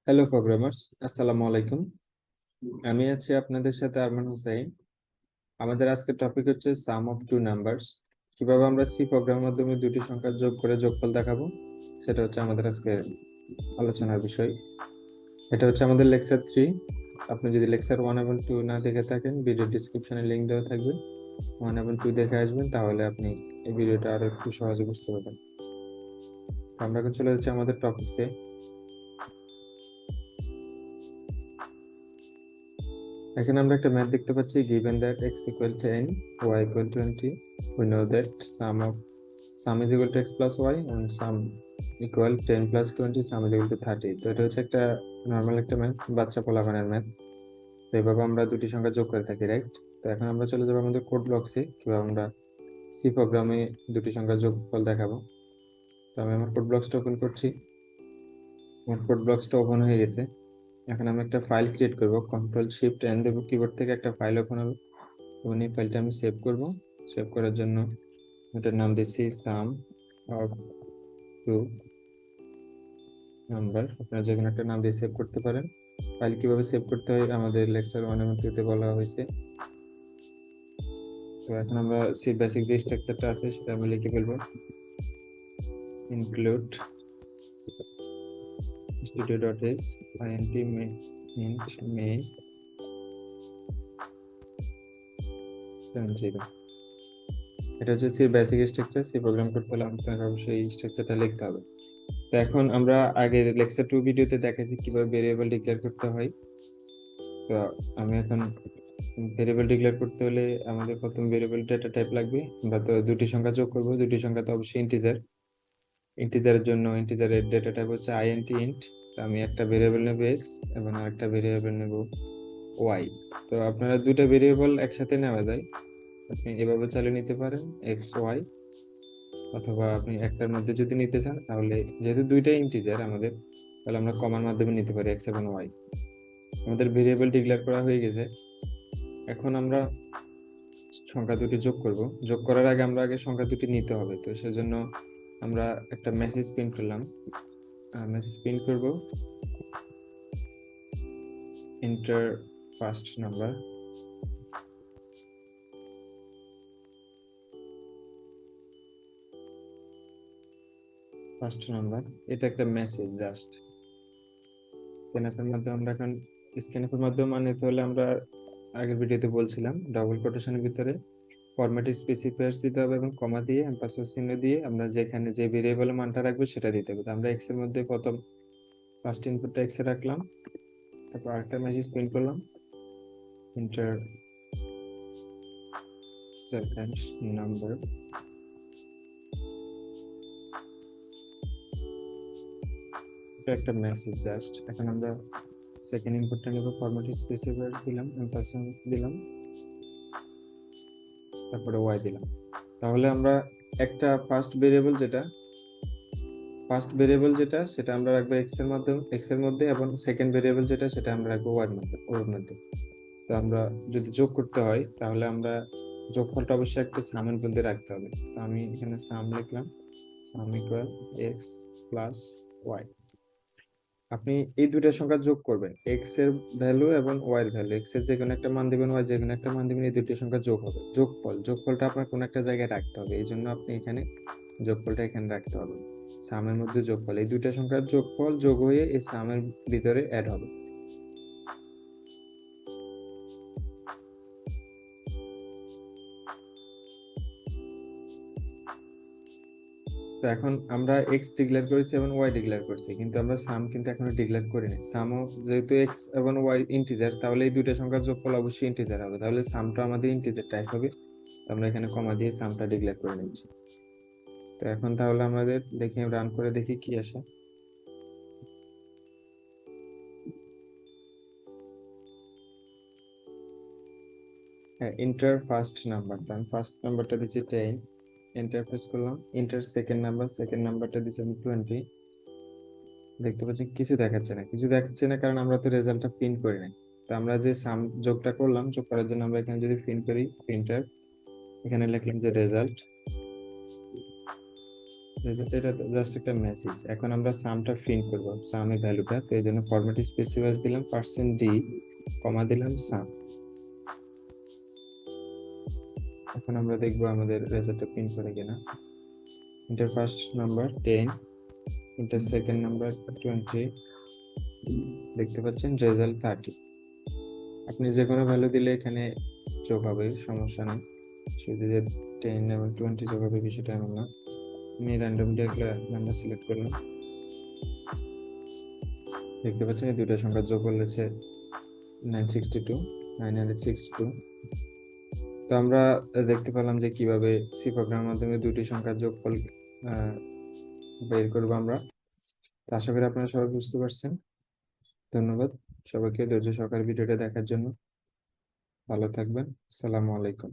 Hello programmers, আসসালামু আলাইকুম। আমি আছি আপনাদের সাথে আরমান হুসাইন। আমাদের আজকের টপিক হচ্ছে সাম অফ টু নাম্বারস। কিভাবে আমরা সি প্রোগ্রামের মাধ্যমে দুটি সংখ্যা যোগ করে যোগফল দেখাবো, সেটা হচ্ছে আমাদের আজকের আলোচনার বিষয়। এটা হচ্ছে আমাদের লেকচার 3। আপনি যদি লেকচার 1 এবং 2 না দেখে থাকেন, ভিডিও ডিসক্রিপশনে লিংক দেওয়া থাকবে। 1 এবং 2 দেখে আসবেন, তাহলে আপনি এই ভিডিওটা আরো একটু সহজে বুঝতে পারবেন। আমরা এখন চলে যাচ্ছি আমাদের টপিকসে। এখানে আমরা একটা ম্যাথ দেখতে পাচ্ছি, given that x equal to n, y equal to 20, we know that sum is equal to x plus y and sum equal 10 plus 20, sum is equal to 30। তো এটা হচ্ছে একটা নর্মাল একটা ম্যাথ, বাচ্চা পোলাপানের ম্যাথ। তো এইভাবে আমরা দুটি সংখ্যা যোগ করে থাকি, রাইট? তো এখন আমরা চলে যাবো আমাদের কোড ব্লকসে, কিভাবে আমরা সি প্রোগ্রামে দুটি সংখ্যা যোগফল দেখাবো। তো আমি আমার কোড ব্লকসটা ওপেন করছি। আমার কোড ব্লকসটা ওপেন হয়ে গেছে। এখন আমি একটা ফাইল ক্রিয়েট করব, Ctrl+Shift+N দেবো, কিবোর্ড থেকে একটা ফাইল ওপেন হবে এবং এই ফাইলটা আমি সেভ করব। সেভ করার জন্য এটার নাম দিচ্ছি সাম অফ টু নাম্বার। আপনারা যে কোনো একটা নাম দিয়ে সেভ করতে পারেন। ফাইল কিভাবে সেভ করতে হয় আমাদের লেকচার 1 এবং 2 তে বলা হয়েছে। তো এখন আমরা সি বেসিক যে স্ট্রাকচারটা আছে সেটা আমি লিখে ফেলবো। Include studio.h int main 0। এটা হচ্ছে C basic structure. C program করতে হলে আপনাকে অবশ্যই এই স্ট্রাকচারটা লিখতে হবে। তো এখন আমরা আগে লেকচার 2 ভিডিওতে দেখাচ্ছি কিভাবে ভেরিয়েবল ডিক্লেয়ার করতে হয়। তো আমি এখন ভেরিয়েবল ডিক্লেয়ার করতে হলে আমাদের প্রথম ভেরিয়েবল ডেটা টাইপ লাগবে। আমরা তো দুটি সংখ্যা যোগ করব, দুটি সংখ্যা তো অবশ্যই ইন্টিজার। ইন্টিজারের জন্য ইন্টিজারের ডেটা টাইপ হচ্ছে int int। তো আমি একটা ভেরিয়েবল নেব x এবং আরেকটা ভেরিয়েবল নেব y। তো আপনারা দুটো ভেরিয়েবল একসাথে নেওয়া যায়, আপনি এভাবে চালিয়ে নিতে পারেন x y, অথবা আপনি একটার মধ্যে যদি নিতে চান তাহলে যেহেতু দুইটাই ইন্টিজার আমাদের, তাহলে আমরা কমার মাধ্যমে নিতে পারি x এবং y। আমাদের ভেরিয়েবল ডিক্লেয়ার করা হয়ে গেছে। এখন আমরা সংখ্যা দুটি যোগ করব। যোগ করার আগে আমরা আগে সংখ্যা দুটি নিতে হবে, তো সেজন্য আমরা একটা মেসেজ প্রিন্ট করলাম। মেসেজ প্রিন্ট করব enter first number. First number, এটা একটা মেসেজ জাস্ট। স্ক্যানএফের মাধ্যমে আমরা এখন স্ক্যানএফের মাধ্যমে আনতে হলে আমরা আগের ভিডিওতে বলছিলাম ডাবল কোটেশনের ভিতরে ফরম্যাট স্পেসিফায়ার্স দিতে হবে এবং কমা দিয়ে এম্পারসেন্ট চিহ্ন দিয়ে আমরা যেখানে যে ভেরিয়েবলের মানটা রাখবো সেটা দিতে হবে। তো আমরা এক্স এর মধ্যে প্রথম ফার্স্ট ইনপুটটা এক্স এ রাখলাম, তারপর আরেকটা মেসেজ প্রিন্ট করলাম এন্টার সেকেন্ড নাম্বার। এটা একটা মেসেজ জাস্ট। এখন আমরা সেকেন্ড ইনপুটটা নেব, ফরম্যাট স্পেসিফায়ার দিলাম, এম্পারসেন্ট দিলাম, তারপরে ওয়াই দিলাম। তাহলে আমরা একটা ফার্স্ট ভেরিয়েবল যেটা সেটা আমরা রাখবো এক্স এর মধ্যে এবং সেকেন্ড ভেরিয়েবল যেটা সেটা আমরা রাখবো ওর মধ্যে। তো আমরা যদি যোগ করতে হয় তাহলে আমরা যোগফলটা অবশ্যই একটা সামের মধ্যে রাখতে হবে। তো আমি এখানে সাম লিখলাম, sum equal x plus y. আপনি এই দুইটা সংখ্যা যোগ করবেন, এক্স এর ভ্যালু এবং ওয়াই এর ভ্যালু। এক্স এর যে কোনো একটা মান দিবেন, ওয়াই যে কোনো একটা মান দিবেন, এই দুটি সংখ্যা যোগ হবে। যোগফলটা আপনার কোনো একটা জায়গায় রাখতে হবে, এই জন্য আপনি এখানে যোগফলটা এখানে রাখতে হবে। সামের মধ্যে যোগফল, এই দুইটা সংখ্যার যোগফল যোগ হয়ে এই সামের ভিতরে অ্যাড হবে। তো এখন আমরা এক্স ডিক্লেয়ার করেছি এবং ওয়াই ডিক্লেয়ার করেছি, কিন্তু আমরা সাম কিন্তু এখনো ডিক্লেয়ার করিনি। সামও যেহেতু এক্স এবং ওয়াই ইন্টিজার, তাহলে এই দুইটা সংখ্যার যোগফল অবশ্যই ইন্টিজার হবে, তাহলে সামটা আমাদের ইন্টিজার টাইপ হবে। আমরা এখানে কমা দিয়ে সামটা ডিক্লেয়ার করে নিচ্ছি। তো এখন তাহলে আমাদের দেখি, রান করে দেখি কি আসে। হ্যাঁ, ইন্টার ফার্স্ট নাম্বার, তো আমি ফার্স্ট নাম্বারটা দিচ্ছি 10, এন্টার প্রেস করলাম। ইন্টার সেকেন্ড নাম্বারটা দিচ্ছি আমি 20। দেখতে পাচ্ছি কিছু দেখাচ্ছে না কারণ আমরা তো রেজাল্টটা প্রিন্ট করি নাই। তো আমরা যে সাম যোগটা করলাম, যোগ করার জন্য আমরা এখানে যদি প্রিন্ট করি, প্রিন্টার এখানে লিখলাম যে এটা জাস্ট একটা মেসেজ। এখন আমরা সামটা প্রিন্ট করব, সামের ভ্যালুটা। তো এই জন্য ফরম্যাট স্পেসিফাই দিলাম %d, কমা দিলাম সাম। এখন আমরা দেখবো আমাদের রেজাল্টটা প্রিন্ট করে কিনা। Inter first number 10, inter second number 20, দেখতে পাচ্ছেন রেজাল্ট 30। আপনি যে কোনো ভ্যালু দিলে এখানে যোগ হবে, সমস্যা নেই। শুধু যে 10 এবং 20 যোগ হবে বিষয়টা এমন না। আমি র্যান্ডমলি একটা নাম্বার সিলেক্ট করলাম, দেখতে পাচ্ছেন এই দুটো সংখ্যা যোগ করলেছে 962। তো আমরা দেখতে পেলাম যে কিভাবে সি প্রোগ্রামের মাধ্যমে দুটি সংখ্যার যোগফল বের করবো আমরা। তো আশা করি আপনারা সবাই বুঝতে পারছেন। ধন্যবাদ সবাইকে ধৈর্য সহকারে ভিডিওটা দেখার জন্য। ভালো থাকবেন। আসসালামু আলাইকুম।